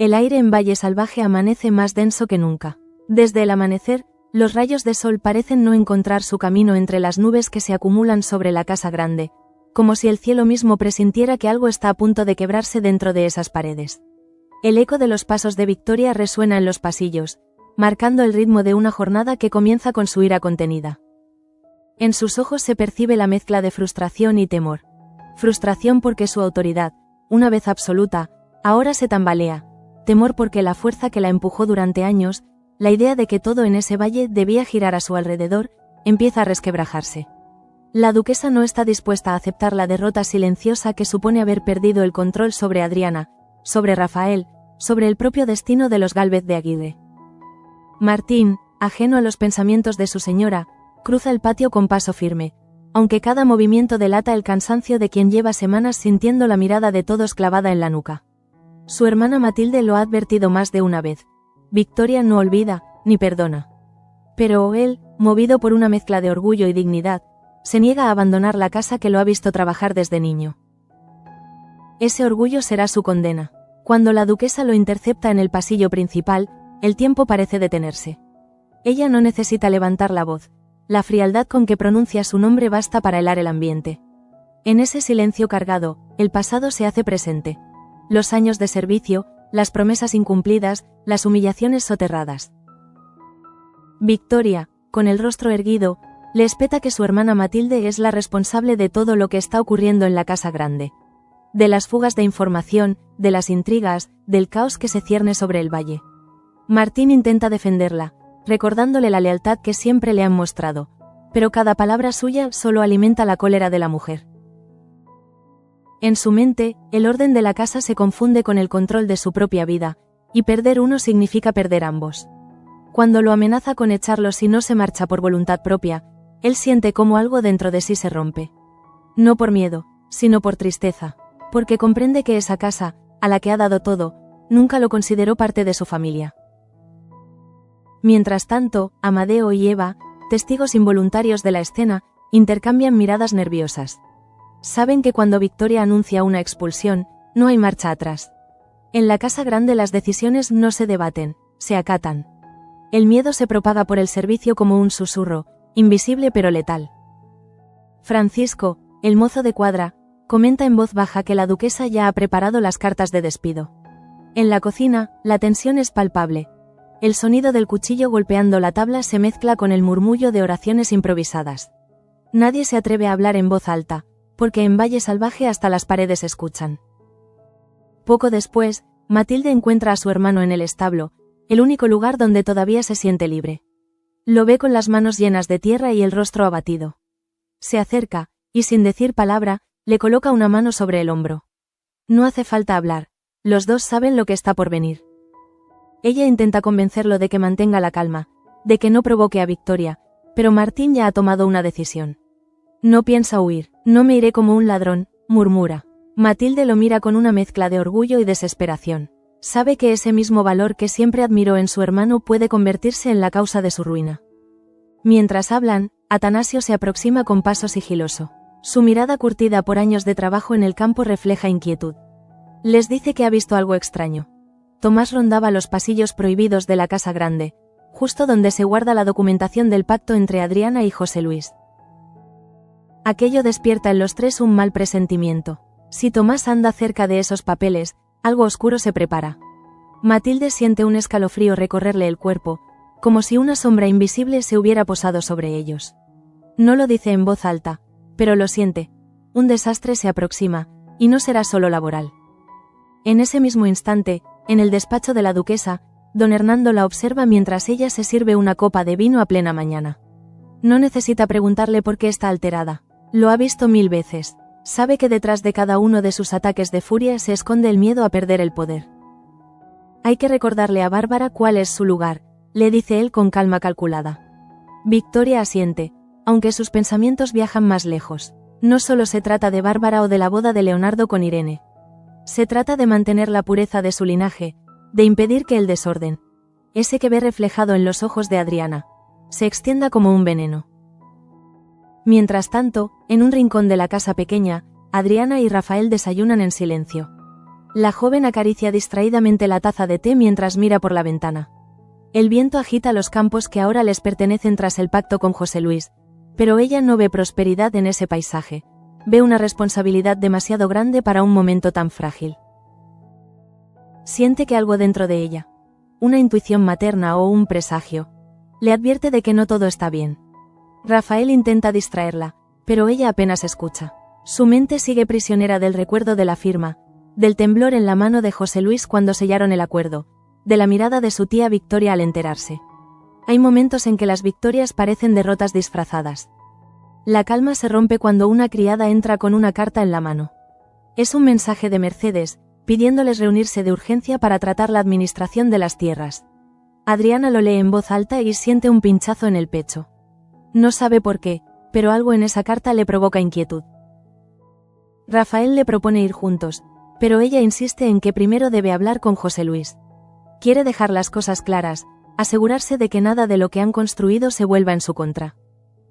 El aire en Valle Salvaje amanece más denso que nunca. Desde el amanecer, los rayos de sol parecen no encontrar su camino entre las nubes que se acumulan sobre la casa grande, como si el cielo mismo presintiera que algo está a punto de quebrarse dentro de esas paredes. El eco de los pasos de Victoria resuena en los pasillos, marcando el ritmo de una jornada que comienza con su ira contenida. En sus ojos se percibe la mezcla de frustración y temor. Frustración porque su autoridad, una vez absoluta, ahora se tambalea. Temor porque la fuerza que la empujó durante años, la idea de que todo en ese valle debía girar a su alrededor, empieza a resquebrajarse. La duquesa no está dispuesta a aceptar la derrota silenciosa que supone haber perdido el control sobre Adriana, sobre Rafael, sobre el propio destino de los Gálvez de Aguirre. Martín, ajeno a los pensamientos de su señora, cruza el patio con paso firme, aunque cada movimiento delata el cansancio de quien lleva semanas sintiendo la mirada de todos clavada en la nuca. Su hermana Matilde lo ha advertido más de una vez. Victoria no olvida, ni perdona. Pero él, movido por una mezcla de orgullo y dignidad, se niega a abandonar la casa que lo ha visto trabajar desde niño. Ese orgullo será su condena. Cuando la duquesa lo intercepta en el pasillo principal, el tiempo parece detenerse. Ella no necesita levantar la voz. La frialdad con que pronuncia su nombre basta para helar el ambiente. En ese silencio cargado, el pasado se hace presente. Los años de servicio, las promesas incumplidas, las humillaciones soterradas. Victoria, con el rostro erguido, le espeta que su hermana Matilde es la responsable de todo lo que está ocurriendo en la casa grande. De las fugas de información, de las intrigas, del caos que se cierne sobre el valle. Martín intenta defenderla, recordándole la lealtad que siempre le han mostrado, pero cada palabra suya solo alimenta la cólera de la mujer. En su mente, el orden de la casa se confunde con el control de su propia vida, y perder uno significa perder ambos. Cuando lo amenaza con echarlo si no se marcha por voluntad propia, él siente como algo dentro de sí se rompe. No por miedo, sino por tristeza, porque comprende que esa casa, a la que ha dado todo, nunca lo consideró parte de su familia. Mientras tanto, Amadeo y Eva, testigos involuntarios de la escena, intercambian miradas nerviosas. Saben que cuando Victoria anuncia una expulsión, no hay marcha atrás. En la casa grande las decisiones no se debaten, se acatan. El miedo se propaga por el servicio como un susurro, invisible pero letal. Francisco, el mozo de cuadra, comenta en voz baja que la duquesa ya ha preparado las cartas de despido. En la cocina, la tensión es palpable. El sonido del cuchillo golpeando la tabla se mezcla con el murmullo de oraciones improvisadas. Nadie se atreve a hablar en voz alta, porque en Valle Salvaje hasta las paredes escuchan. Poco después, Matilde encuentra a su hermano en el establo, el único lugar donde todavía se siente libre. Lo ve con las manos llenas de tierra y el rostro abatido. Se acerca, y sin decir palabra, le coloca una mano sobre el hombro. No hace falta hablar, los dos saben lo que está por venir. Ella intenta convencerlo de que mantenga la calma, de que no provoque a Victoria, pero Martín ya ha tomado una decisión. No piensa huir, no me iré como un ladrón, murmura. Matilde lo mira con una mezcla de orgullo y desesperación. Sabe que ese mismo valor que siempre admiró en su hermano puede convertirse en la causa de su ruina. Mientras hablan, Atanasio se aproxima con paso sigiloso. Su mirada curtida por años de trabajo en el campo refleja inquietud. Les dice que ha visto algo extraño. Tomás rondaba los pasillos prohibidos de la casa grande, justo donde se guarda la documentación del pacto entre Adriana y José Luis. Aquello despierta en los tres un mal presentimiento. Si Tomás anda cerca de esos papeles, algo oscuro se prepara. Matilde siente un escalofrío recorrerle el cuerpo, como si una sombra invisible se hubiera posado sobre ellos. No lo dice en voz alta, pero lo siente. Un desastre se aproxima, y no será solo laboral. En ese mismo instante, en el despacho de la duquesa, don Hernando la observa mientras ella se sirve una copa de vino a plena mañana. No necesita preguntarle por qué está alterada. Lo ha visto 1000 veces. Sabe que detrás de cada uno de sus ataques de furia se esconde el miedo a perder el poder. Hay que recordarle a Bárbara cuál es su lugar, le dice él con calma calculada. Victoria asiente, aunque sus pensamientos viajan más lejos. No solo se trata de Bárbara o de la boda de Leonardo con Irene. Se trata de mantener la pureza de su linaje, de impedir que el desorden, ese que ve reflejado en los ojos de Adriana, se extienda como un veneno. Mientras tanto, en un rincón de la casa pequeña, Adriana y Rafael desayunan en silencio. La joven acaricia distraídamente la taza de té mientras mira por la ventana. El viento agita los campos que ahora les pertenecen tras el pacto con José Luis, pero ella no ve prosperidad en ese paisaje. Ve una responsabilidad demasiado grande para un momento tan frágil. Siente que algo dentro de ella, una intuición materna o un presagio, le advierte de que no todo está bien. Rafael intenta distraerla, pero ella apenas escucha. Su mente sigue prisionera del recuerdo de la firma, del temblor en la mano de José Luis cuando sellaron el acuerdo, de la mirada de su tía Victoria al enterarse. Hay momentos en que las victorias parecen derrotas disfrazadas. La calma se rompe cuando una criada entra con una carta en la mano. Es un mensaje de Mercedes, pidiéndoles reunirse de urgencia para tratar la administración de las tierras. Adriana lo lee en voz alta y siente un pinchazo en el pecho. No sabe por qué, pero algo en esa carta le provoca inquietud. Rafael le propone ir juntos, pero ella insiste en que primero debe hablar con José Luis. Quiere dejar las cosas claras, asegurarse de que nada de lo que han construido se vuelva en su contra.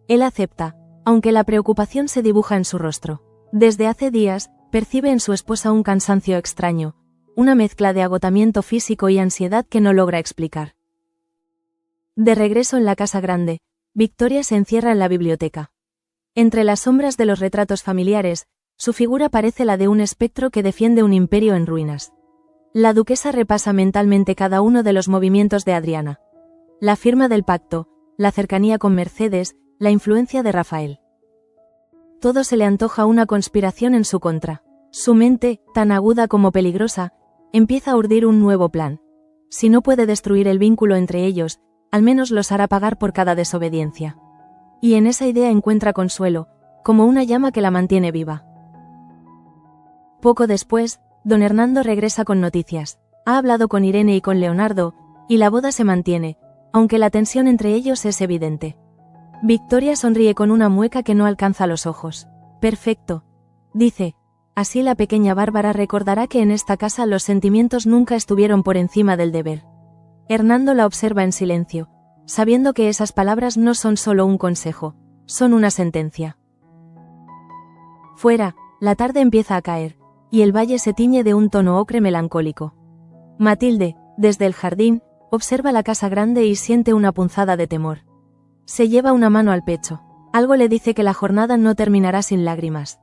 Él acepta, aunque la preocupación se dibuja en su rostro. Desde hace días, percibe en su esposa un cansancio extraño, una mezcla de agotamiento físico y ansiedad que no logra explicar. De regreso en la casa grande, Victoria se encierra en la biblioteca. Entre las sombras de los retratos familiares, su figura parece la de un espectro que defiende un imperio en ruinas. La duquesa repasa mentalmente cada uno de los movimientos de Adriana. La firma del pacto, la cercanía con Mercedes, la influencia de Rafael. Todo se le antoja una conspiración en su contra. Su mente, tan aguda como peligrosa, empieza a urdir un nuevo plan. Si no puede destruir el vínculo entre ellos, al menos los hará pagar por cada desobediencia. Y en esa idea encuentra consuelo, como una llama que la mantiene viva. Poco después, don Hernando regresa con noticias. Ha hablado con Irene y con Leonardo, y la boda se mantiene, aunque la tensión entre ellos es evidente. Victoria sonríe con una mueca que no alcanza los ojos. Perfecto, dice. Así la pequeña Bárbara recordará que en esta casa los sentimientos nunca estuvieron por encima del deber. Hernando la observa en silencio, sabiendo que esas palabras no son solo un consejo, son una sentencia. Fuera, la tarde empieza a caer, y el valle se tiñe de un tono ocre melancólico. Matilde, desde el jardín, observa la casa grande y siente una punzada de temor. Se lleva una mano al pecho. Algo le dice que la jornada no terminará sin lágrimas.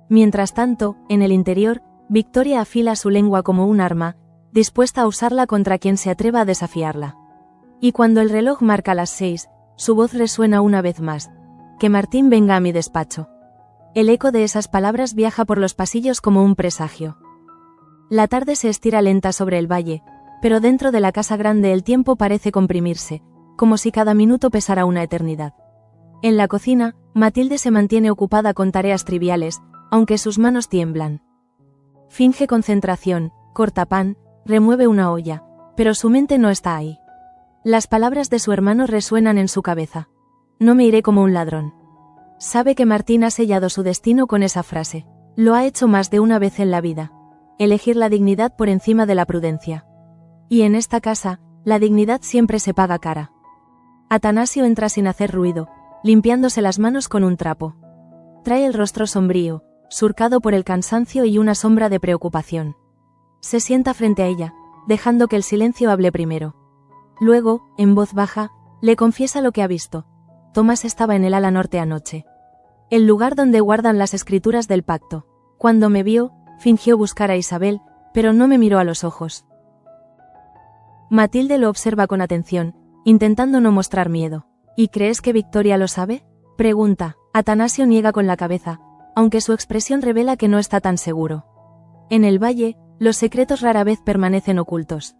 Mientras tanto, en el interior, Victoria afila su lengua como un arma, dispuesta a usarla contra quien se atreva a desafiarla. Y cuando el reloj marca las 6, su voz resuena una vez más. Que Martín venga a mi despacho. El eco de esas palabras viaja por los pasillos como un presagio. La tarde se estira lenta sobre el valle, pero dentro de la casa grande el tiempo parece comprimirse, como si cada minuto pesara una eternidad. En la cocina, Matilde se mantiene ocupada con tareas triviales, aunque sus manos tiemblan. Finge concentración, corta pan, remueve una olla, pero su mente no está ahí. Las palabras de su hermano resuenan en su cabeza. No me iré como un ladrón. Sabe que Martín ha sellado su destino con esa frase. Lo ha hecho más de una vez en la vida. Elegir la dignidad por encima de la prudencia. Y en esta casa, la dignidad siempre se paga cara. Atanasio entra sin hacer ruido, limpiándose las manos con un trapo. Trae el rostro sombrío, surcado por el cansancio y una sombra de preocupación. Se sienta frente a ella, dejando que el silencio hable primero. Luego, en voz baja, le confiesa lo que ha visto. Tomás estaba en el ala norte anoche. El lugar donde guardan las escrituras del pacto. Cuando me vio, fingió buscar a Isabel, pero no me miró a los ojos. Matilde lo observa con atención, intentando no mostrar miedo. ¿Y crees que Victoria lo sabe?, pregunta. Atanasio niega con la cabeza, aunque su expresión revela que no está tan seguro. En el valle, los secretos rara vez permanecen ocultos.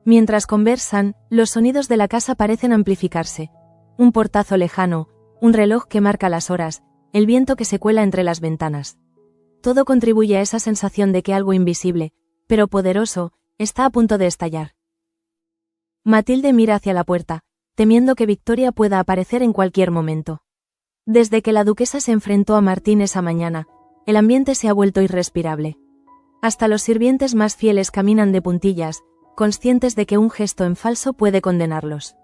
Mientras conversan, los sonidos de la casa parecen amplificarse. Un portazo lejano, un reloj que marca las horas, el viento que se cuela entre las ventanas. Todo contribuye a esa sensación de que algo invisible, pero poderoso, está a punto de estallar. Matilde mira hacia la puerta, temiendo que Victoria pueda aparecer en cualquier momento. Desde que la duquesa se enfrentó a Martín esa mañana, el ambiente se ha vuelto irrespirable. Hasta los sirvientes más fieles caminan de puntillas, conscientes de que un gesto en falso puede condenarlos.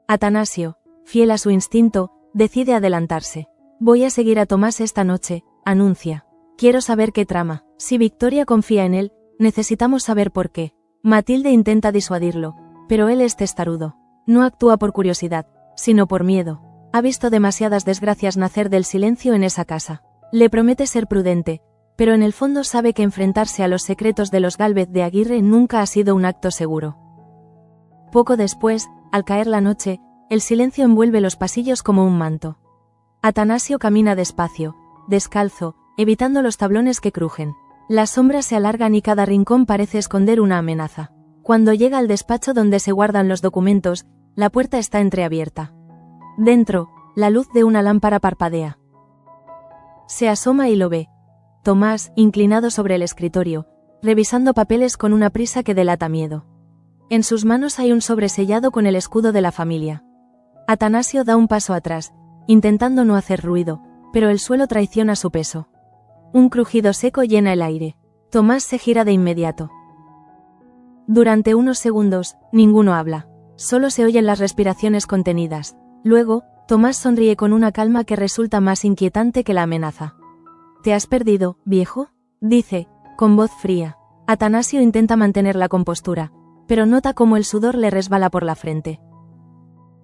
Atanasio, fiel a su instinto, decide adelantarse. Voy a seguir a Tomás esta noche, anuncia. Quiero saber qué trama. Si Victoria confía en él, necesitamos saber por qué. Matilde intenta disuadirlo, pero él es testarudo. No actúa por curiosidad, sino por miedo. Ha visto demasiadas desgracias nacer del silencio en esa casa. Le promete ser prudente, pero en el fondo sabe que enfrentarse a los secretos de los Gálvez de Aguirre nunca ha sido un acto seguro. Poco después, al caer la noche, el silencio envuelve los pasillos como un manto. Atanasio camina despacio, descalzo, evitando los tablones que crujen. Las sombras se alargan y cada rincón parece esconder una amenaza. Cuando llega al despacho donde se guardan los documentos, la puerta está entreabierta. Dentro, la luz de una lámpara parpadea. Se asoma y lo ve. Tomás, inclinado sobre el escritorio, revisando papeles con una prisa que delata miedo. En sus manos hay un sobre sellado con el escudo de la familia. Atanasio da un paso atrás, intentando no hacer ruido, pero el suelo traiciona su peso. Un crujido seco llena el aire. Tomás se gira de inmediato. Durante unos segundos, ninguno habla. Solo se oyen las respiraciones contenidas. Luego, Tomás sonríe con una calma que resulta más inquietante que la amenaza. ¿Te has perdido, viejo?, dice, con voz fría. Atanasio intenta mantener la compostura, pero nota cómo el sudor le resbala por la frente.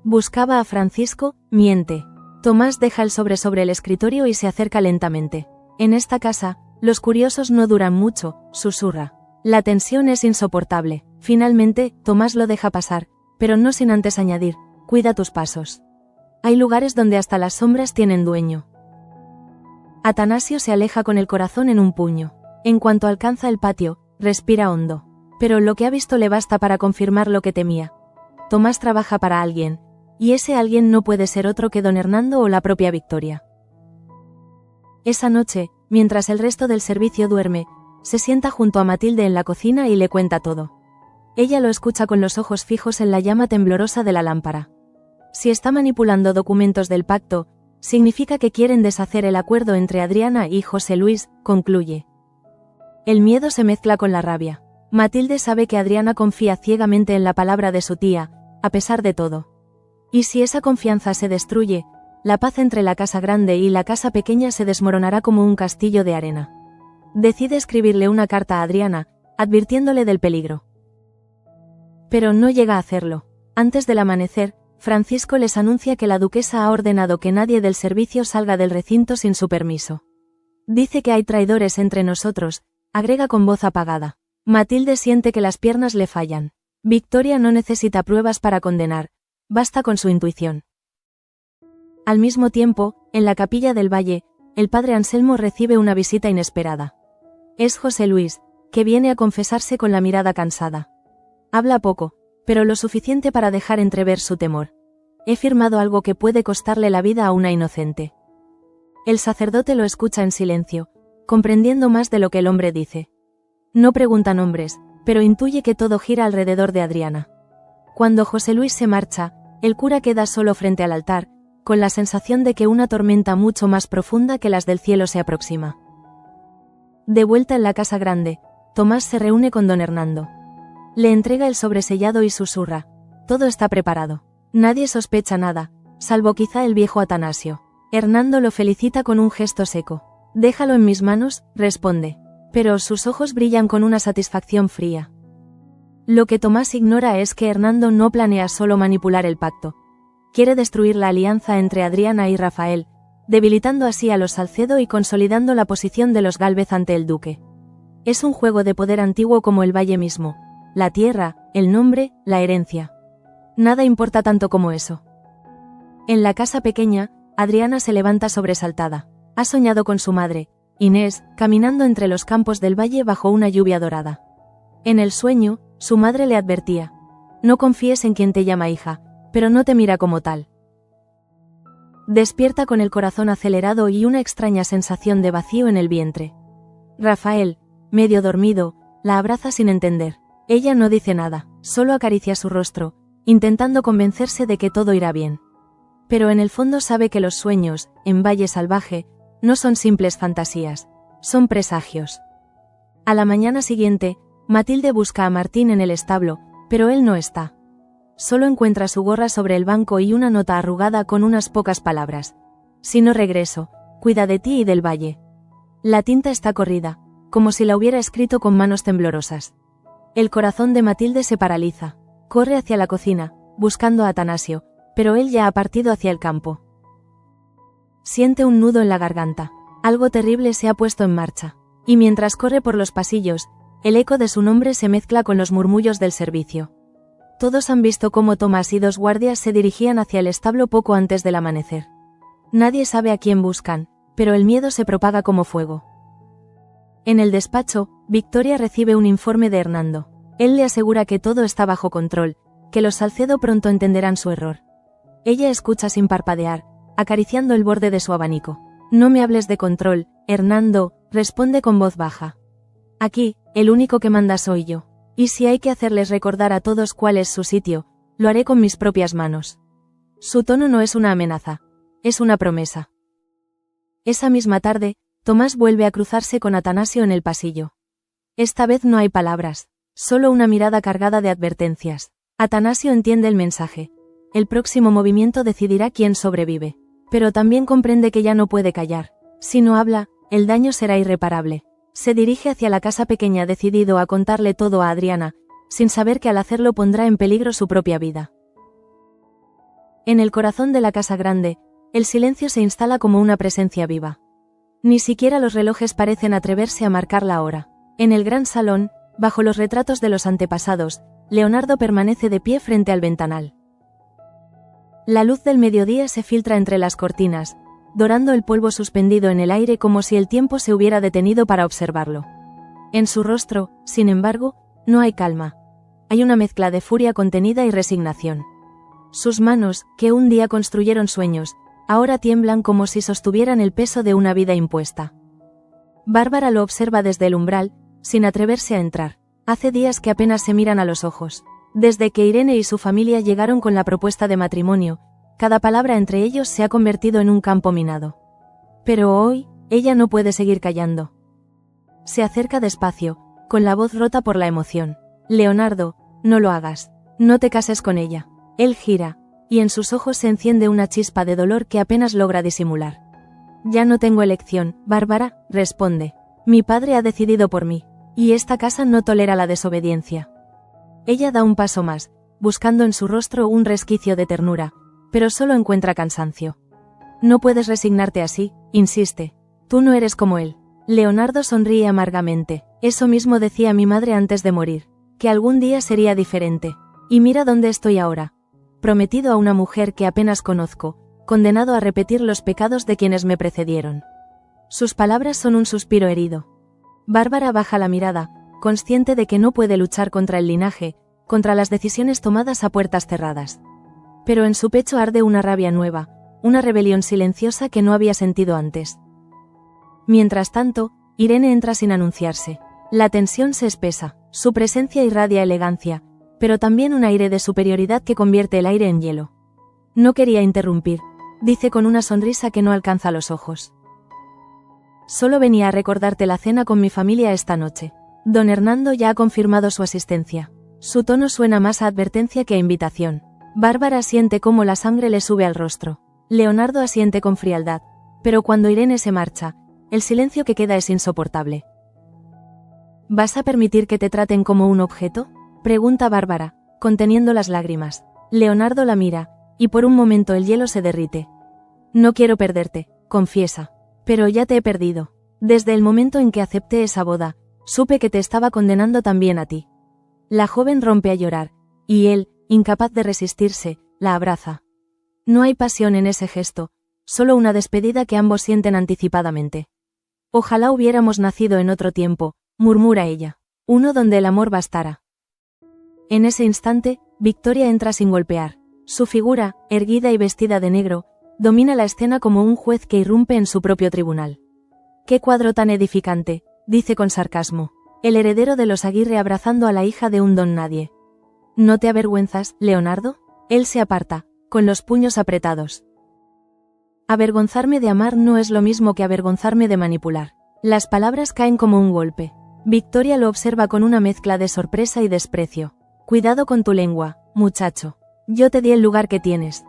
Buscaba a Francisco, miente. Tomás deja el sobre el escritorio y se acerca lentamente. En esta casa, los curiosos no duran mucho, susurra. La tensión es insoportable. Finalmente, Tomás lo deja pasar, pero no sin antes añadir, cuida tus pasos. Hay lugares donde hasta las sombras tienen dueño. Atanasio se aleja con el corazón en un puño. En cuanto alcanza el patio, respira hondo. Pero lo que ha visto le basta para confirmar lo que temía. Tomás trabaja para alguien, y ese alguien no puede ser otro que don Hernando o la propia Victoria. Esa noche, mientras el resto del servicio duerme, se sienta junto a Matilde en la cocina y le cuenta todo. Ella lo escucha con los ojos fijos en la llama temblorosa de la lámpara. Si está manipulando documentos del pacto, significa que quieren deshacer el acuerdo entre Adriana y José Luis, concluye. El miedo se mezcla con la rabia. Matilde sabe que Adriana confía ciegamente en la palabra de su tía, a pesar de todo. Y si esa confianza se destruye, la paz entre la casa grande y la casa pequeña se desmoronará como un castillo de arena. Decide escribirle una carta a Adriana, advirtiéndole del peligro. Pero no llega a hacerlo. Antes del amanecer, Francisco les anuncia que la duquesa ha ordenado que nadie del servicio salga del recinto sin su permiso. Dice que hay traidores entre nosotros, agrega con voz apagada. Matilde siente que las piernas le fallan. Victoria no necesita pruebas para condenar, basta con su intuición. Al mismo tiempo, en la capilla del Valle, el padre Anselmo recibe una visita inesperada. Es José Luis, que viene a confesarse con la mirada cansada. Habla poco, pero lo suficiente para dejar entrever su temor. He firmado algo que puede costarle la vida a una inocente. El sacerdote lo escucha en silencio, comprendiendo más de lo que el hombre dice. No pregunta nombres, pero intuye que todo gira alrededor de Adriana. Cuando José Luis se marcha, el cura queda solo frente al altar, con la sensación de que una tormenta mucho más profunda que las del cielo se aproxima. De vuelta en la casa grande, Tomás se reúne con don Hernando. Le entrega el sobresellado y susurra. Todo está preparado. Nadie sospecha nada, salvo quizá el viejo Atanasio. Hernando lo felicita con un gesto seco. Déjalo en mis manos, responde. Pero sus ojos brillan con una satisfacción fría. Lo que Tomás ignora es que Hernando no planea solo manipular el pacto. Quiere destruir la alianza entre Adriana y Rafael, debilitando así a los Salcedo y consolidando la posición de los Gálvez ante el duque. Es un juego de poder antiguo como el valle mismo. La tierra, el nombre, la herencia. Nada importa tanto como eso. En la casa pequeña, Adriana se levanta sobresaltada. Ha soñado con su madre, Inés, caminando entre los campos del valle bajo una lluvia dorada. En el sueño, su madre le advertía. No confíes en quien te llama hija, pero no te mira como tal. Despierta con el corazón acelerado y una extraña sensación de vacío en el vientre. Rafael, medio dormido, la abraza sin entender. Ella no dice nada, solo acaricia su rostro, intentando convencerse de que todo irá bien. Pero en el fondo sabe que los sueños, en Valle Salvaje, no son simples fantasías, son presagios. A la mañana siguiente, Matilde busca a Martín en el establo, pero él no está. Solo encuentra su gorra sobre el banco y una nota arrugada con unas pocas palabras. Si no regreso, cuida de ti y del valle. La tinta está corrida, como si la hubiera escrito con manos temblorosas. El corazón de Matilde se paraliza. Corre hacia la cocina, buscando a Atanasio, pero él ya ha partido hacia el campo. Siente un nudo en la garganta. Algo terrible se ha puesto en marcha. Y mientras corre por los pasillos, el eco de su nombre se mezcla con los murmullos del servicio. Todos han visto cómo Tomás y 2 guardias se dirigían hacia el establo poco antes del amanecer. Nadie sabe a quién buscan, pero el miedo se propaga como fuego. En el despacho, Victoria recibe un informe de Hernando. Él le asegura que todo está bajo control, que los Salcedo pronto entenderán su error. Ella escucha sin parpadear, acariciando el borde de su abanico. No me hables de control, Hernando, responde con voz baja. Aquí, el único que manda soy yo. Y si hay que hacerles recordar a todos cuál es su sitio, lo haré con mis propias manos. Su tono no es una amenaza, es una promesa. Esa misma tarde, Tomás vuelve a cruzarse con Atanasio en el pasillo. Esta vez no hay palabras, solo una mirada cargada de advertencias. Atanasio entiende el mensaje. El próximo movimiento decidirá quién sobrevive. Pero también comprende que ya no puede callar. Si no habla, el daño será irreparable. Se dirige hacia la casa pequeña decidido a contarle todo a Adriana, sin saber que al hacerlo pondrá en peligro su propia vida. En el corazón de la casa grande, el silencio se instala como una presencia viva. Ni siquiera los relojes parecen atreverse a marcar la hora. En el gran salón, bajo los retratos de los antepasados, Leonardo permanece de pie frente al ventanal. La luz del mediodía se filtra entre las cortinas, dorando el polvo suspendido en el aire como si el tiempo se hubiera detenido para observarlo. En su rostro, sin embargo, no hay calma. Hay una mezcla de furia contenida y resignación. Sus manos, que un día construyeron sueños, ahora tiemblan como si sostuvieran el peso de una vida impuesta. Bárbara lo observa desde el umbral, sin atreverse a entrar. Hace días que apenas se miran a los ojos. Desde que Irene y su familia llegaron con la propuesta de matrimonio, cada palabra entre ellos se ha convertido en un campo minado. Pero hoy, ella no puede seguir callando. Se acerca despacio, con la voz rota por la emoción. Leonardo, no lo hagas. No te cases con ella. Él gira, y en sus ojos se enciende una chispa de dolor que apenas logra disimular. Ya no tengo elección, Bárbara, responde. Mi padre ha decidido por mí, y esta casa no tolera la desobediencia. Ella da un paso más, buscando en su rostro un resquicio de ternura, pero solo encuentra cansancio. No puedes resignarte así, insiste. Tú no eres como él. Leonardo sonríe amargamente. Eso mismo decía mi madre antes de morir, que algún día sería diferente. Y mira dónde estoy ahora. Prometido a una mujer que apenas conozco, condenado a repetir los pecados de quienes me precedieron. Sus palabras son un suspiro herido. Bárbara baja la mirada, consciente de que no puede luchar contra el linaje, contra las decisiones tomadas a puertas cerradas. Pero en su pecho arde una rabia nueva, una rebelión silenciosa que no había sentido antes. Mientras tanto, Irene entra sin anunciarse. La tensión se espesa, su presencia irradia elegancia, pero también un aire de superioridad que convierte el aire en hielo. No quería interrumpir, dice con una sonrisa que no alcanza los ojos. Solo venía a recordarte la cena con mi familia esta noche. Don Hernando ya ha confirmado su asistencia. Su tono suena más a advertencia que a invitación. Bárbara siente cómo la sangre le sube al rostro. Leonardo asiente con frialdad, pero cuando Irene se marcha, el silencio que queda es insoportable. ¿Vas a permitir que te traten como un objeto?, pregunta Bárbara, conteniendo las lágrimas. Leonardo la mira, y por un momento el hielo se derrite. No quiero perderte, confiesa. Pero ya te he perdido. Desde el momento en que acepté esa boda, supe que te estaba condenando también a ti. La joven rompe a llorar, y él, incapaz de resistirse, la abraza. No hay pasión en ese gesto, solo una despedida que ambos sienten anticipadamente. Ojalá hubiéramos nacido en otro tiempo, murmura ella. Uno donde el amor bastara. En ese instante, Victoria entra sin golpear. Su figura, erguida y vestida de negro, domina la escena como un juez que irrumpe en su propio tribunal. «¡Qué cuadro tan edificante!», dice con sarcasmo. El heredero de los Aguirre abrazando a la hija de un don nadie. «¿No te avergüenzas, Leonardo?». Él se aparta, con los puños apretados. Avergonzarme de amar no es lo mismo que avergonzarme de manipular. Las palabras caen como un golpe. Victoria lo observa con una mezcla de sorpresa y desprecio. «Cuidado con tu lengua, muchacho. Yo te di el lugar que tienes».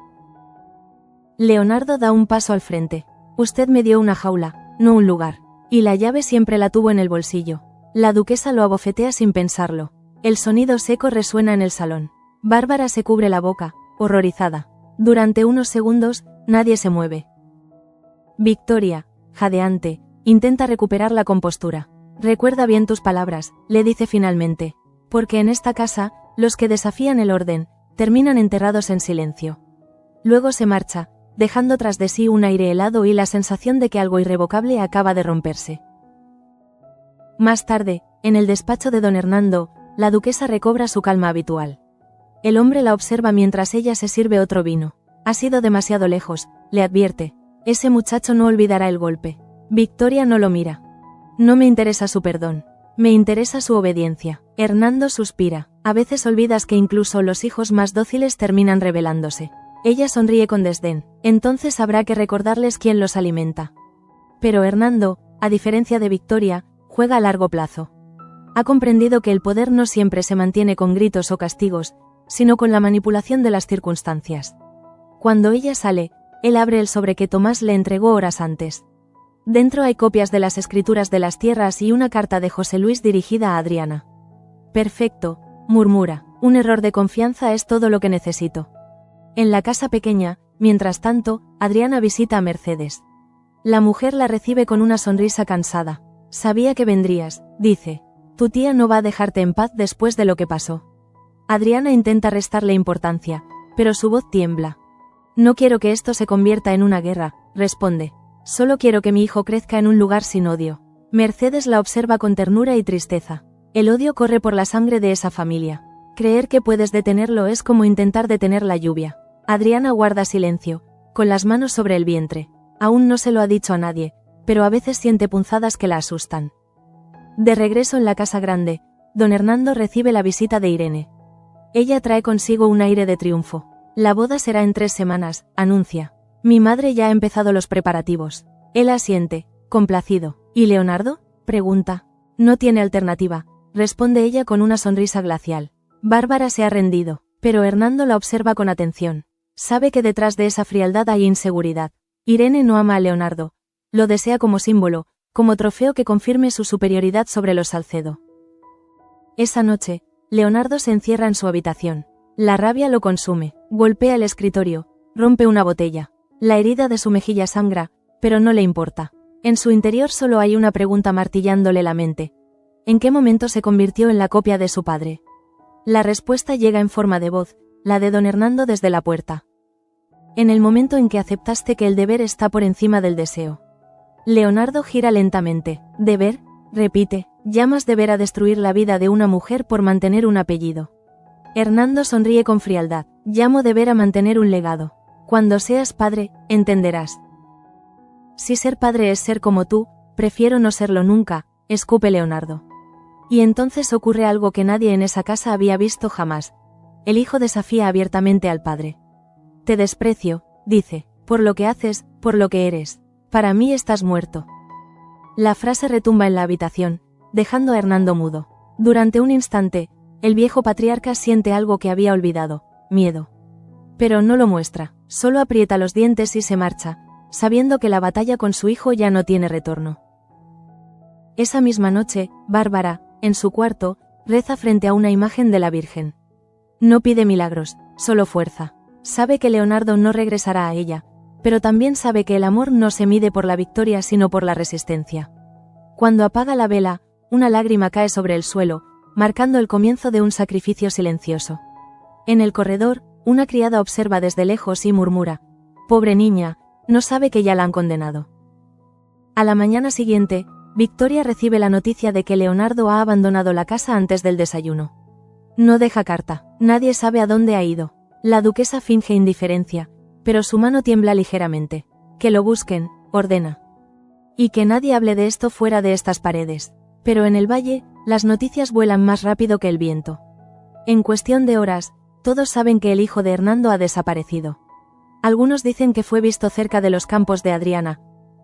Leonardo da un paso al frente. «Usted me dio una jaula, no un lugar. Y la llave siempre la tuvo en el bolsillo. La duquesa lo abofetea sin pensarlo. El sonido seco resuena en el salón. Bárbara se cubre la boca, horrorizada. Durante unos segundos, nadie se mueve. Victoria, jadeante, intenta recuperar la compostura. Recuerda bien tus palabras, le dice finalmente. Porque en esta casa, los que desafían el orden, terminan enterrados en silencio. Luego se marcha, dejando tras de sí un aire helado y la sensación de que algo irrevocable acaba de romperse. Más tarde, en el despacho de don Hernando, la duquesa recobra su calma habitual. El hombre la observa mientras ella se sirve otro vino. Has ido demasiado lejos, le advierte. Ese muchacho no olvidará el golpe. Victoria no lo mira. No me interesa su perdón. Me interesa su obediencia. Hernando suspira. A veces olvidas que incluso los hijos más dóciles terminan rebelándose. Ella sonríe con desdén. Entonces habrá que recordarles quién los alimenta. Pero Hernando, a diferencia de Victoria, juega a largo plazo. Ha comprendido que el poder no siempre se mantiene con gritos o castigos, sino con la manipulación de las circunstancias. Cuando ella sale, él abre el sobre que Tomás le entregó horas antes. Dentro hay copias de las escrituras de las tierras y una carta de José Luis dirigida a Adriana. Perfecto, murmura, un error de confianza es todo lo que necesito. En la casa pequeña, mientras tanto, Adriana visita a Mercedes. La mujer la recibe con una sonrisa cansada. Sabía que vendrías, dice. Tu tía no va a dejarte en paz después de lo que pasó. Adriana intenta restarle importancia, pero su voz tiembla. No quiero que esto se convierta en una guerra, responde. Solo quiero que mi hijo crezca en un lugar sin odio. Mercedes la observa con ternura y tristeza. El odio corre por la sangre de esa familia. Creer que puedes detenerlo es como intentar detener la lluvia. Adriana guarda silencio, con las manos sobre el vientre. Aún no se lo ha dicho a nadie, pero a veces siente punzadas que la asustan. De regreso en la casa grande, don Hernando recibe la visita de Irene. Ella trae consigo un aire de triunfo. La boda será en 3 semanas, anuncia. Mi madre ya ha empezado los preparativos. Él asiente, complacido. ¿Y Leonardo?, pregunta. No tiene alternativa, responde ella con una sonrisa glacial. Bárbara se ha rendido, pero Hernando la observa con atención. Sabe que detrás de esa frialdad hay inseguridad. Irene no ama a Leonardo. Lo desea como símbolo, como trofeo que confirme su superioridad sobre los Salcedo. Esa noche, Leonardo se encierra en su habitación. La rabia lo consume, golpea el escritorio, rompe una botella. La herida de su mejilla sangra, pero no le importa. En su interior solo hay una pregunta martillándole la mente. ¿En qué momento se convirtió en la copia de su padre? La respuesta llega en forma de voz, la de don Hernando desde la puerta. En el momento en que aceptaste que el deber está por encima del deseo. Leonardo gira lentamente. ¿Deber?, repite. ¿Llamas deber a destruir la vida de una mujer por mantener un apellido? Hernando sonríe con frialdad. Llamo deber a mantener un legado. Cuando seas padre, entenderás. Si ser padre es ser como tú, prefiero no serlo nunca, escupe Leonardo. Y entonces ocurre algo que nadie en esa casa había visto jamás. El hijo desafía abiertamente al padre. Te desprecio, dice, por lo que haces, por lo que eres. Para mí estás muerto. La frase retumba en la habitación, dejando a Hernando mudo. Durante un instante, el viejo patriarca siente algo que había olvidado, miedo. Pero no lo muestra, solo aprieta los dientes y se marcha, sabiendo que la batalla con su hijo ya no tiene retorno. Esa misma noche, Bárbara, en su cuarto, reza frente a una imagen de la Virgen. No pide milagros, solo fuerza. Sabe que Leonardo no regresará a ella, pero también sabe que el amor no se mide por la victoria sino por la resistencia. Cuando apaga la vela, una lágrima cae sobre el suelo, marcando el comienzo de un sacrificio silencioso. En el corredor, una criada observa desde lejos y murmura: «Pobre niña, no sabe que ya la han condenado». A la mañana siguiente, Victoria recibe la noticia de que Leonardo ha abandonado la casa antes del desayuno. No deja carta, nadie sabe a dónde ha ido. La duquesa finge indiferencia, pero su mano tiembla ligeramente. Que lo busquen, ordena. Y que nadie hable de esto fuera de estas paredes. Pero en el valle, las noticias vuelan más rápido que el viento. En cuestión de horas, todos saben que el hijo de Hernando ha desaparecido. Algunos dicen que fue visto cerca de los campos de Adriana,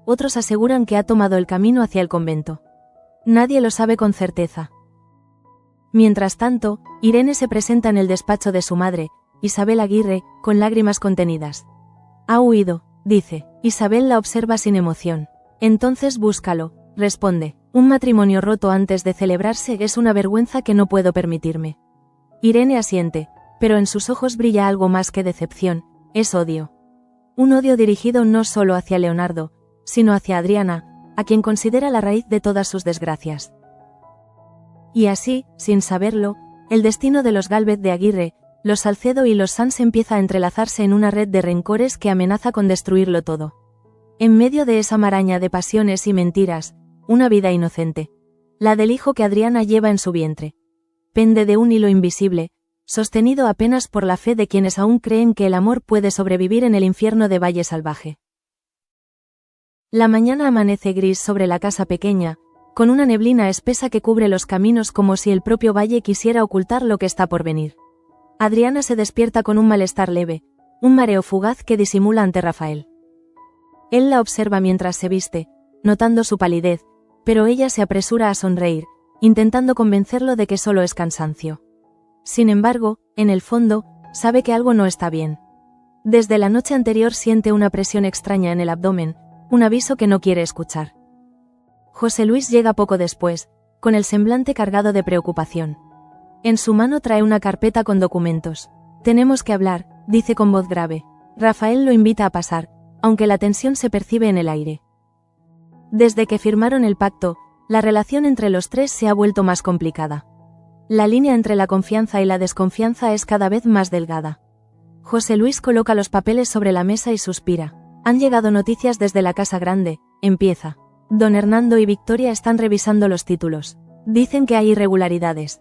otros aseguran que ha tomado el camino hacia el convento. Nadie lo sabe con certeza. Mientras tanto, Irene se presenta en el despacho de su madre, Isabel Aguirre, con lágrimas contenidas. Ha huido, dice. Isabel la observa sin emoción. Entonces búscalo, responde. Un matrimonio roto antes de celebrarse es una vergüenza que no puedo permitirme. Irene asiente, pero en sus ojos brilla algo más que decepción, es odio. Un odio dirigido no solo hacia Leonardo, sino hacia Adriana, a quien considera la raíz de todas sus desgracias. Y así, sin saberlo, el destino de los Gálvez de Aguirre, los Salcedo y los Sanz empieza a entrelazarse en una red de rencores que amenaza con destruirlo todo. En medio de esa maraña de pasiones y mentiras, una vida inocente. La del hijo que Adriana lleva en su vientre. Pende de un hilo invisible, sostenido apenas por la fe de quienes aún creen que el amor puede sobrevivir en el infierno de Valle Salvaje. La mañana amanece gris sobre la casa pequeña, con una neblina espesa que cubre los caminos como si el propio valle quisiera ocultar lo que está por venir. Adriana se despierta con un malestar leve, un mareo fugaz que disimula ante Rafael. Él la observa mientras se viste, notando su palidez, pero ella se apresura a sonreír, intentando convencerlo de que solo es cansancio. Sin embargo, en el fondo, sabe que algo no está bien. Desde la noche anterior siente una presión extraña en el abdomen, un aviso que no quiere escuchar. José Luis llega poco después, con el semblante cargado de preocupación. En su mano trae una carpeta con documentos. Tenemos que hablar, dice con voz grave. Rafael lo invita a pasar, aunque la tensión se percibe en el aire. Desde que firmaron el pacto, la relación entre los tres se ha vuelto más complicada. La línea entre la confianza y la desconfianza es cada vez más delgada. José Luis coloca los papeles sobre la mesa y suspira. Han llegado noticias desde la Casa Grande, empieza. Don Hernando y Victoria están revisando los títulos. Dicen que hay irregularidades.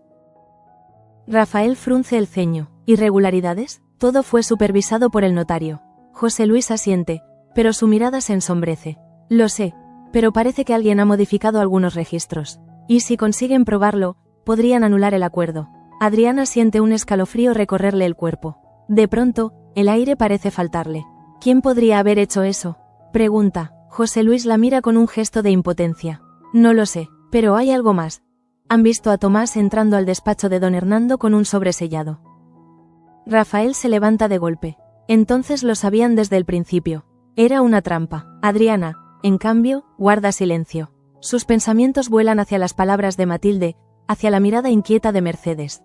Rafael frunce el ceño. ¿Irregularidades? Todo fue supervisado por el notario. José Luis asiente, pero su mirada se ensombrece. Lo sé, pero parece que alguien ha modificado algunos registros. Y si consiguen probarlo, podrían anular el acuerdo. Adriana siente un escalofrío recorrerle el cuerpo. De pronto, el aire parece faltarle. ¿Quién podría haber hecho eso?, pregunta. José Luis la mira con un gesto de impotencia. No lo sé, pero hay algo más. Han visto a Tomás entrando al despacho de don Hernando con un sobre sellado. Rafael se levanta de golpe. Entonces lo sabían desde el principio. Era una trampa. Adriana, en cambio, guarda silencio. Sus pensamientos vuelan hacia las palabras de Matilde, hacia la mirada inquieta de Mercedes.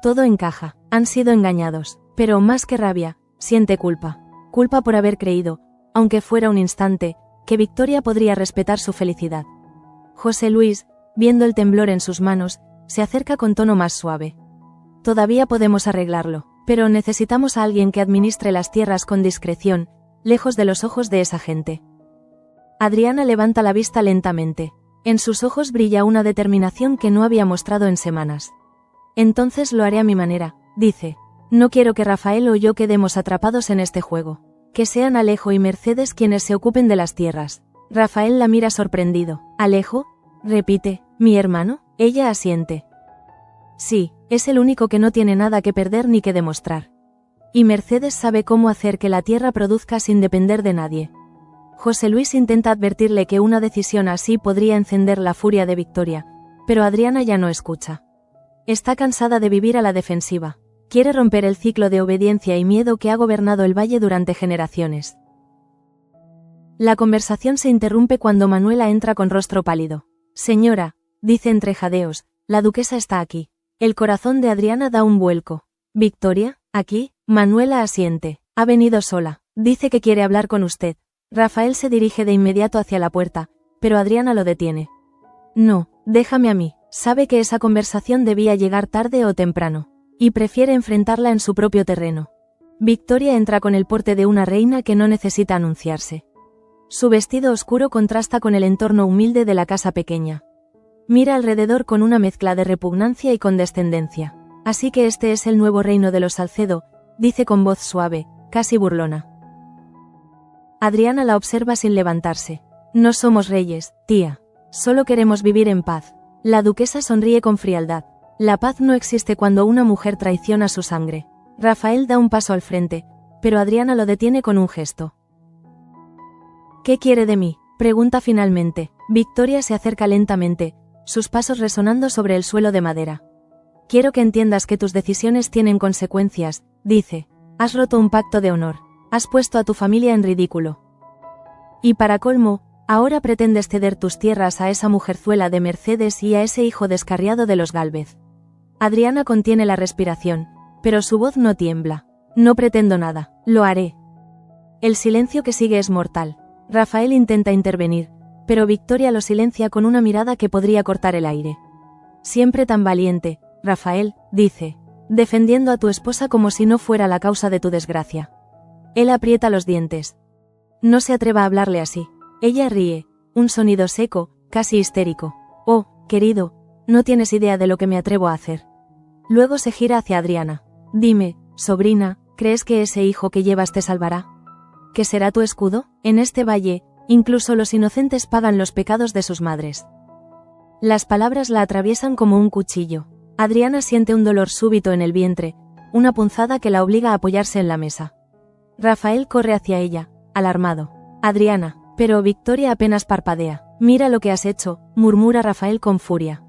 Todo encaja. Han sido engañados. Pero más que rabia, siente culpa. Culpa por haber creído, aunque fuera un instante, que Victoria podría respetar su felicidad. José Luis, viendo el temblor en sus manos, se acerca con tono más suave. Todavía podemos arreglarlo, pero necesitamos a alguien que administre las tierras con discreción, lejos de los ojos de esa gente. Adriana levanta la vista lentamente. En sus ojos brilla una determinación que no había mostrado en semanas. Entonces lo haré a mi manera, dice. No quiero que Rafael o yo quedemos atrapados en este juego. Que sean Alejo y Mercedes quienes se ocupen de las tierras. Rafael la mira sorprendido. ¿Alejo?, repite. ¿Mi hermano? Ella asiente. Sí, es el único que no tiene nada que perder ni que demostrar. Y Mercedes sabe cómo hacer que la tierra produzca sin depender de nadie. José Luis intenta advertirle que una decisión así podría encender la furia de Victoria, pero Adriana ya no escucha. Está cansada de vivir a la defensiva. Quiere romper el ciclo de obediencia y miedo que ha gobernado el valle durante generaciones. La conversación se interrumpe cuando Manuela entra con rostro pálido. Señora, dice entre jadeos, la duquesa está aquí. El corazón de Adriana da un vuelco. ¿Victoria, aquí? Manuela asiente. Ha venido sola. Dice que quiere hablar con usted. Rafael se dirige de inmediato hacia la puerta, pero Adriana lo detiene. No, déjame a mí. Sabe que esa conversación debía llegar tarde o temprano. Y prefiere enfrentarla en su propio terreno. Victoria entra con el porte de una reina que no necesita anunciarse. Su vestido oscuro contrasta con el entorno humilde de la casa pequeña. Mira alrededor con una mezcla de repugnancia y condescendencia. Así que este es el nuevo reino de los Salcedo, dice con voz suave, casi burlona. Adriana la observa sin levantarse. No somos reyes, tía. Solo queremos vivir en paz. La duquesa sonríe con frialdad. La paz no existe cuando una mujer traiciona su sangre. Rafael da un paso al frente, pero Adriana lo detiene con un gesto. ¿Qué quiere de mí?, pregunta finalmente. Victoria se acerca lentamente, sus pasos resonando sobre el suelo de madera. Quiero que entiendas que tus decisiones tienen consecuencias, dice. Has roto un pacto de honor. Has puesto a tu familia en ridículo. Y para colmo, Ahora pretendes ceder tus tierras a esa mujerzuela de Mercedes y a ese hijo descarriado de los Gálvez. Adriana contiene la respiración, pero su voz no tiembla. No pretendo nada, lo haré. El silencio que sigue es mortal. Rafael intenta intervenir, pero Victoria lo silencia con una mirada que podría cortar el aire. Siempre tan valiente, Rafael, dice, defendiendo a tu esposa como si no fuera la causa de tu desgracia. Él aprieta los dientes. No se atreva a hablarle así. Ella ríe, un sonido seco, casi histérico. Oh, querido, no tienes idea de lo que me atrevo a hacer. Luego se gira hacia Adriana. Dime, sobrina, ¿crees que ese hijo que llevas te salvará? ¿Que será tu escudo? En este valle, incluso los inocentes pagan los pecados de sus madres. Las palabras la atraviesan como un cuchillo. Adriana siente un dolor súbito en el vientre, una punzada que la obliga a apoyarse en la mesa. Rafael corre hacia ella, alarmado. Adriana, pero Victoria apenas parpadea. Mira lo que has hecho, murmura Rafael con furia.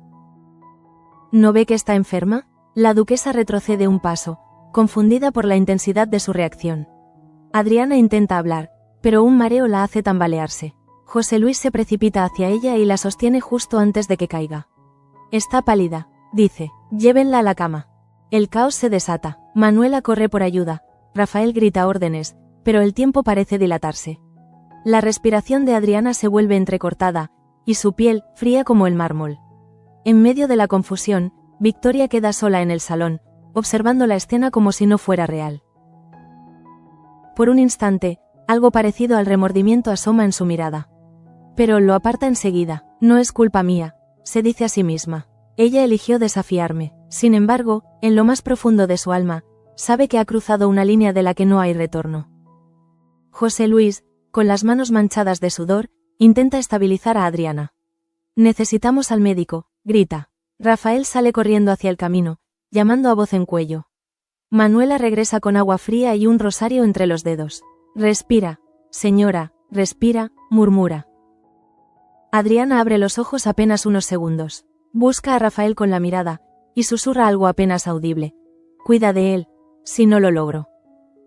¿No ve que está enferma? La duquesa retrocede un paso, confundida por la intensidad de su reacción. Adriana intenta hablar, pero un mareo la hace tambalearse. José Luis se precipita hacia ella y la sostiene justo antes de que caiga. Está pálida, dice, llévenla a la cama. El caos se desata. Manuela corre por ayuda. Rafael grita órdenes, pero el tiempo parece dilatarse. La respiración de Adriana se vuelve entrecortada, y su piel, fría como el mármol. En medio de la confusión, Victoria queda sola en el salón, observando la escena como si no fuera real. Por un instante, algo parecido al remordimiento asoma en su mirada. Pero lo aparta enseguida. No es culpa mía, se dice a sí misma. Ella eligió desafiarme. Sin embargo, en lo más profundo de su alma, sabe que ha cruzado una línea de la que no hay retorno. José Luis, con las manos manchadas de sudor, intenta estabilizar a Adriana. Necesitamos al médico, grita. Rafael sale corriendo hacia el camino, llamando a voz en cuello. Manuela regresa con agua fría y un rosario entre los dedos. Respira, señora, respira, murmura. Adriana abre los ojos apenas unos segundos. Busca a Rafael con la mirada, y susurra algo apenas audible. Cuida de él, si no lo logro.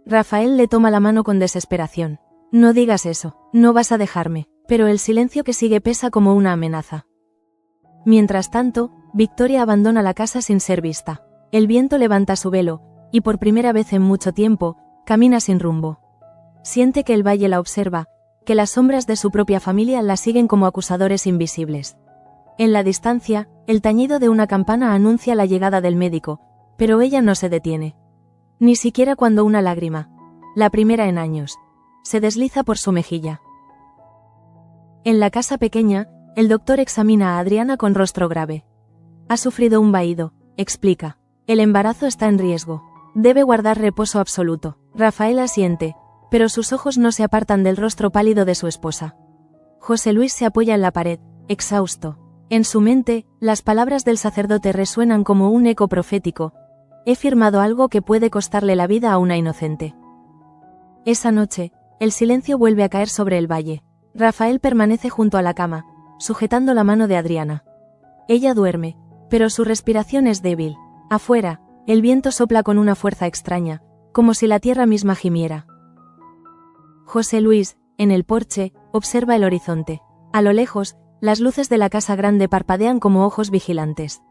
Rafael le toma la mano con desesperación. No digas eso, no vas a dejarme, pero el silencio que sigue pesa como una amenaza. Mientras tanto, Victoria abandona la casa sin ser vista. El viento levanta su velo, y por primera vez en mucho tiempo, camina sin rumbo. Siente que el valle la observa, que las sombras de su propia familia la siguen como acusadores invisibles. En la distancia, el tañido de una campana anuncia la llegada del médico, pero ella no se detiene. Ni siquiera cuando una lágrima, la primera en años, se desliza por su mejilla. En la casa pequeña, el doctor examina a Adriana con rostro grave. Ha sufrido un vaído, explica. El embarazo está en riesgo. Debe guardar reposo absoluto. Rafael asiente, pero sus ojos no se apartan del rostro pálido de su esposa. José Luis se apoya en la pared, exhausto. En su mente, las palabras del sacerdote resuenan como un eco profético. He firmado algo que puede costarle la vida a una inocente. Esa noche, el silencio vuelve a caer sobre el valle. Rafael permanece junto a la cama, sujetando la mano de Adriana. Ella duerme, pero su respiración es débil. Afuera, el viento sopla con una fuerza extraña, como si la tierra misma gimiera. José Luis, en el porche, observa el horizonte. A lo lejos, las luces de la casa grande parpadean como ojos vigilantes.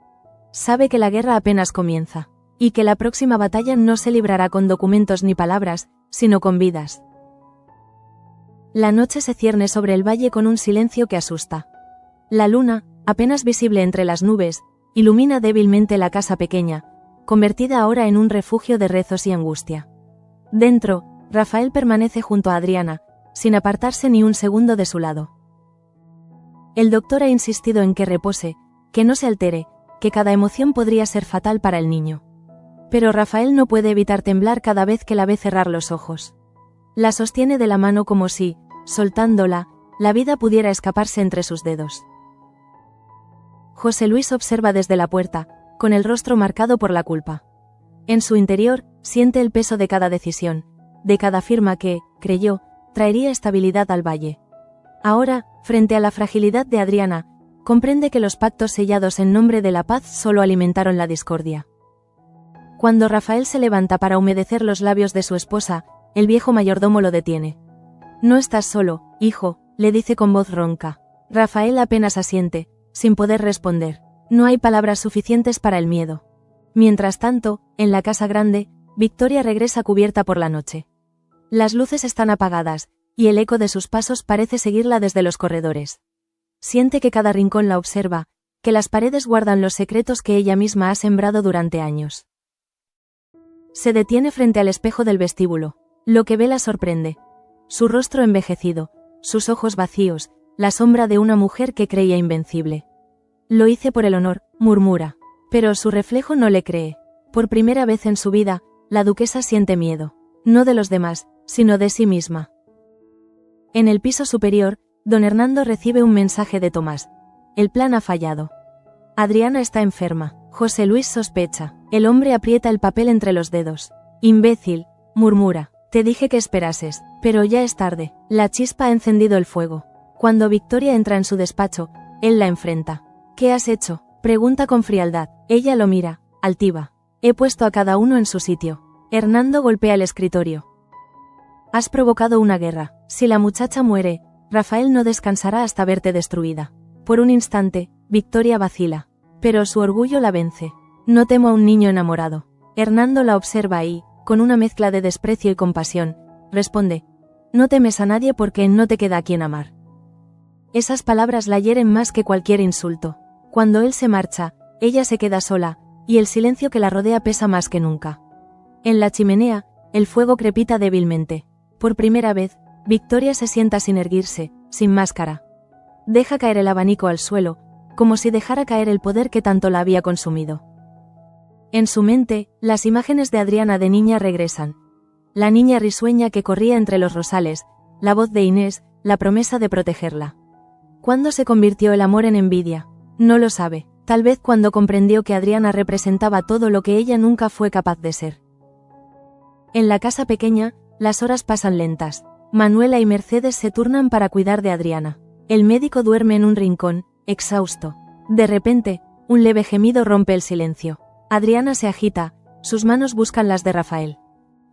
Sabe que la guerra apenas comienza, y que la próxima batalla no se librará con documentos ni palabras, sino con vidas. La noche se cierne sobre el valle con un silencio que asusta. La luna, apenas visible entre las nubes, ilumina débilmente la casa pequeña, convertida ahora en un refugio de rezos y angustia. Dentro, Rafael permanece junto a Adriana, sin apartarse ni un segundo de su lado. El doctor ha insistido en que repose, que no se altere, que cada emoción podría ser fatal para el niño. Pero Rafael no puede evitar temblar cada vez que la ve cerrar los ojos. La sostiene de la mano como si, soltándola, la vida pudiera escaparse entre sus dedos. José Luis observa desde la puerta, con el rostro marcado por la culpa. En su interior, siente el peso de cada decisión, de cada firma que, creyó, traería estabilidad al valle. Ahora, frente a la fragilidad de Adriana, comprende que los pactos sellados en nombre de la paz solo alimentaron la discordia. Cuando Rafael se levanta para humedecer los labios de su esposa, el viejo mayordomo lo detiene. No estás solo, hijo, le dice con voz ronca. Rafael apenas asiente, sin poder responder. No hay palabras suficientes para el miedo. Mientras tanto, en la casa grande, Victoria regresa cubierta por la noche. Las luces están apagadas, y el eco de sus pasos parece seguirla desde los corredores. Siente que cada rincón la observa, que las paredes guardan los secretos que ella misma ha sembrado durante años. Se detiene frente al espejo del vestíbulo. Lo que ve la sorprende. Su rostro envejecido, sus ojos vacíos, la sombra de una mujer que creía invencible. Lo hice por el honor, murmura. Pero su reflejo no le cree. Por primera vez en su vida, la duquesa siente miedo. No de los demás, sino de sí misma. En el piso superior, don Hernando recibe un mensaje de Tomás. El plan ha fallado. Adriana está enferma. José Luis sospecha. El hombre aprieta el papel entre los dedos. Imbécil, murmura. Te dije que esperases, pero ya es tarde. La chispa ha encendido el fuego. Cuando Victoria entra en su despacho, él la enfrenta. ¿Qué has hecho?, pregunta con frialdad. Ella lo mira, altiva. He puesto a cada uno en su sitio. Hernando golpea el escritorio. Has provocado una guerra. Si la muchacha muere, Rafael no descansará hasta verte destruida. Por un instante, Victoria vacila. Pero su orgullo la vence. No temo a un niño enamorado. Hernando la observa y, con una mezcla de desprecio y compasión, responde. No temes a nadie porque no te queda a quien amar. Esas palabras la hieren más que cualquier insulto. Cuando él se marcha, ella se queda sola, y el silencio que la rodea pesa más que nunca. En la chimenea, el fuego crepita débilmente. Por primera vez, Victoria se sienta sin erguirse, sin máscara. Deja caer el abanico al suelo, como si dejara caer el poder que tanto la había consumido. En su mente, las imágenes de Adriana de niña regresan. La niña risueña que corría entre los rosales, la voz de Inés, la promesa de protegerla. ¿Cuándo se convirtió el amor en envidia? No lo sabe, tal vez cuando comprendió que Adriana representaba todo lo que ella nunca fue capaz de ser. En la casa pequeña, las horas pasan lentas. Manuela y Mercedes se turnan para cuidar de Adriana. El médico duerme en un rincón, exhausto. De repente, un leve gemido rompe el silencio. Adriana se agita, sus manos buscan las de Rafael.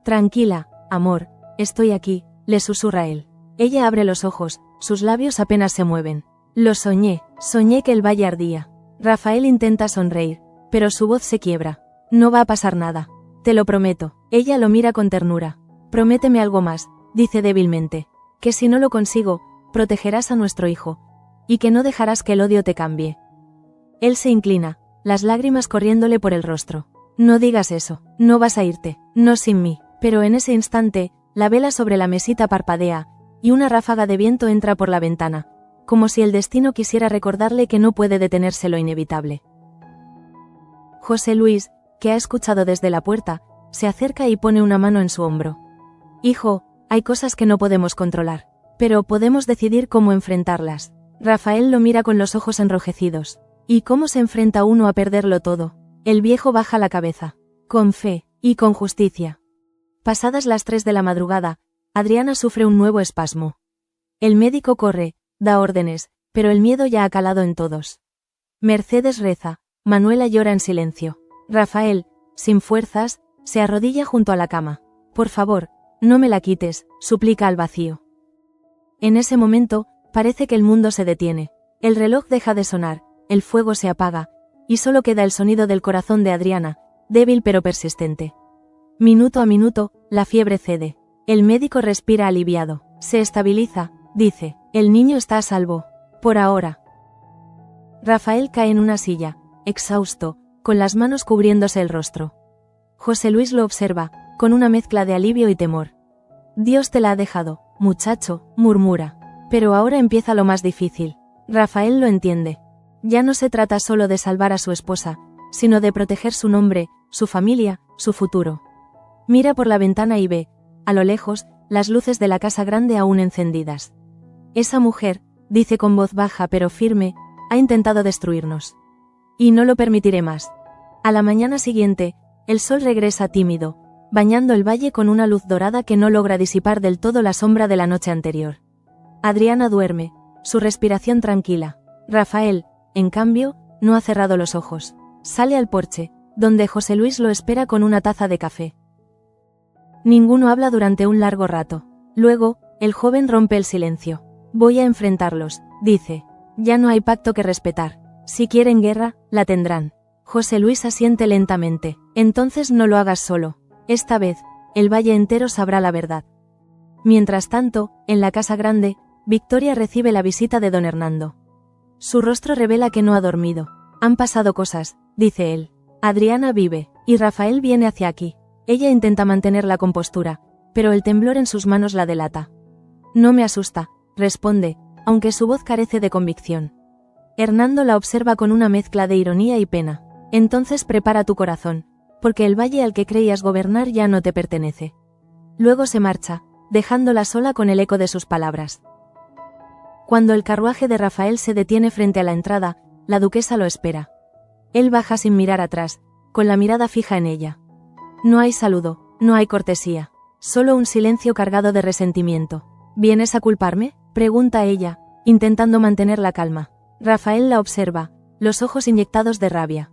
Tranquila, amor, estoy aquí, le susurra él. Ella abre los ojos, sus labios apenas se mueven. Lo soñé que el valle ardía. Rafael intenta sonreír, pero su voz se quiebra. No va a pasar nada. Te lo prometo. Ella lo mira con ternura. Prométeme algo más, dice débilmente. Que si no lo consigo, protegerás a nuestro hijo. Y que no dejarás que el odio te cambie. Él se inclina, las lágrimas corriéndole por el rostro. No digas eso, no vas a irte, no sin mí. Pero en ese instante, la vela sobre la mesita parpadea, y una ráfaga de viento entra por la ventana, como si el destino quisiera recordarle que no puede detenerse lo inevitable. José Luis, que ha escuchado desde la puerta, se acerca y pone una mano en su hombro. Hijo, hay cosas que no podemos controlar, pero podemos decidir cómo enfrentarlas. Rafael lo mira con los ojos enrojecidos. ¿Y cómo se enfrenta uno a perderlo todo? El viejo baja la cabeza. Con fe, y con justicia. Pasadas las 3 de la madrugada, Adriana sufre un nuevo espasmo. El médico corre, da órdenes, pero el miedo ya ha calado en todos. Mercedes reza, Manuela llora en silencio. Rafael, sin fuerzas, se arrodilla junto a la cama. Por favor, no me la quites, suplica al vacío. En ese momento, parece que el mundo se detiene. El reloj deja de sonar, el fuego se apaga, y solo queda el sonido del corazón de Adriana, débil pero persistente. Minuto a minuto, la fiebre cede. El médico respira aliviado. Se estabiliza, dice. El niño está a salvo. Por ahora. Rafael cae en una silla, exhausto, con las manos cubriéndose el rostro. José Luis lo observa, con una mezcla de alivio y temor. Dios te la ha dejado, muchacho, murmura. Pero ahora empieza lo más difícil. Rafael lo entiende. Ya no se trata solo de salvar a su esposa, sino de proteger su nombre, su familia, su futuro. Mira por la ventana y ve, a lo lejos, las luces de la casa grande aún encendidas. Esa mujer, dice con voz baja pero firme, ha intentado destruirnos. Y no lo permitiré más. A la mañana siguiente, el sol regresa tímido, bañando el valle con una luz dorada que no logra disipar del todo la sombra de la noche anterior. Adriana duerme, su respiración tranquila. Rafael, en cambio, no ha cerrado los ojos. Sale al porche, donde José Luis lo espera con una taza de café. Ninguno habla durante un largo rato. Luego, el joven rompe el silencio. Voy a enfrentarlos, dice. Ya no hay pacto que respetar. Si quieren guerra, la tendrán. José Luis asiente lentamente. Entonces no lo hagas solo. Esta vez, el valle entero sabrá la verdad. Mientras tanto, en la casa grande, Victoria recibe la visita de don Hernando. Su rostro revela que no ha dormido. Han pasado cosas, dice él. Adriana vive, y Rafael viene hacia aquí. Ella intenta mantener la compostura, pero el temblor en sus manos la delata. No me asusta, responde, aunque su voz carece de convicción. Hernando la observa con una mezcla de ironía y pena. Entonces prepara tu corazón, porque el valle al que creías gobernar ya no te pertenece. Luego se marcha, dejándola sola con el eco de sus palabras. Cuando el carruaje de Rafael se detiene frente a la entrada, la duquesa lo espera. Él baja sin mirar atrás, con la mirada fija en ella. No hay saludo, no hay cortesía, solo un silencio cargado de resentimiento. ¿Vienes a culparme?, pregunta ella, intentando mantener la calma. Rafael la observa, los ojos inyectados de rabia.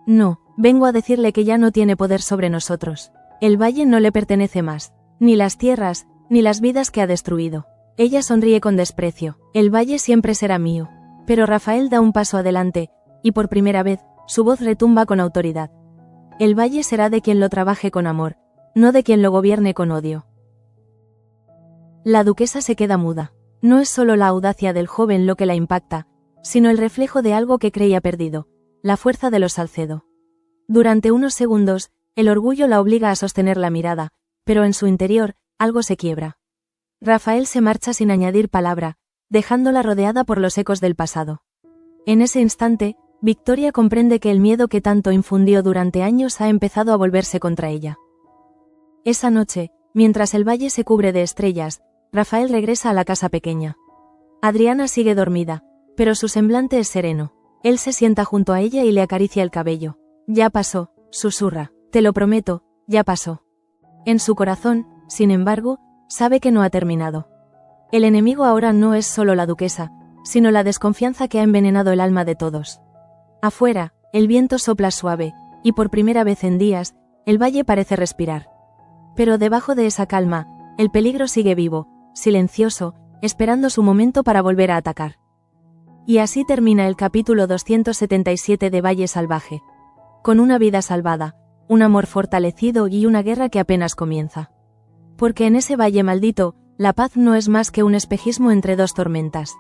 No, vengo a decirle que ya no tiene poder sobre nosotros. El valle no le pertenece más, ni las tierras, ni las vidas que ha destruido. Ella sonríe con desprecio. El valle siempre será mío. Pero Rafael da un paso adelante, y por primera vez, su voz retumba con autoridad. El valle será de quien lo trabaje con amor, no de quien lo gobierne con odio. La duquesa se queda muda. No es solo la audacia del joven lo que la impacta, sino el reflejo de algo que creía perdido, la fuerza de los Salcedo. Durante unos segundos, el orgullo la obliga a sostener la mirada, pero en su interior, algo se quiebra. Rafael se marcha sin añadir palabra, dejándola rodeada por los ecos del pasado. En ese instante, Victoria comprende que el miedo que tanto infundió durante años ha empezado a volverse contra ella. Esa noche, mientras el valle se cubre de estrellas, Rafael regresa a la casa pequeña. Adriana sigue dormida, pero su semblante es sereno. Él se sienta junto a ella y le acaricia el cabello. Ya pasó, susurra. Te lo prometo, ya pasó. En su corazón, sin embargo, sabe que no ha terminado. El enemigo ahora no es solo la duquesa, sino la desconfianza que ha envenenado el alma de todos. Afuera, el viento sopla suave, y por primera vez en días, el valle parece respirar. Pero debajo de esa calma, el peligro sigue vivo, silencioso, esperando su momento para volver a atacar. Y así termina el capítulo 277 de Valle Salvaje. Con una vida salvada, un amor fortalecido y una guerra que apenas comienza. Porque en ese valle maldito, la paz no es más que un espejismo entre dos tormentas.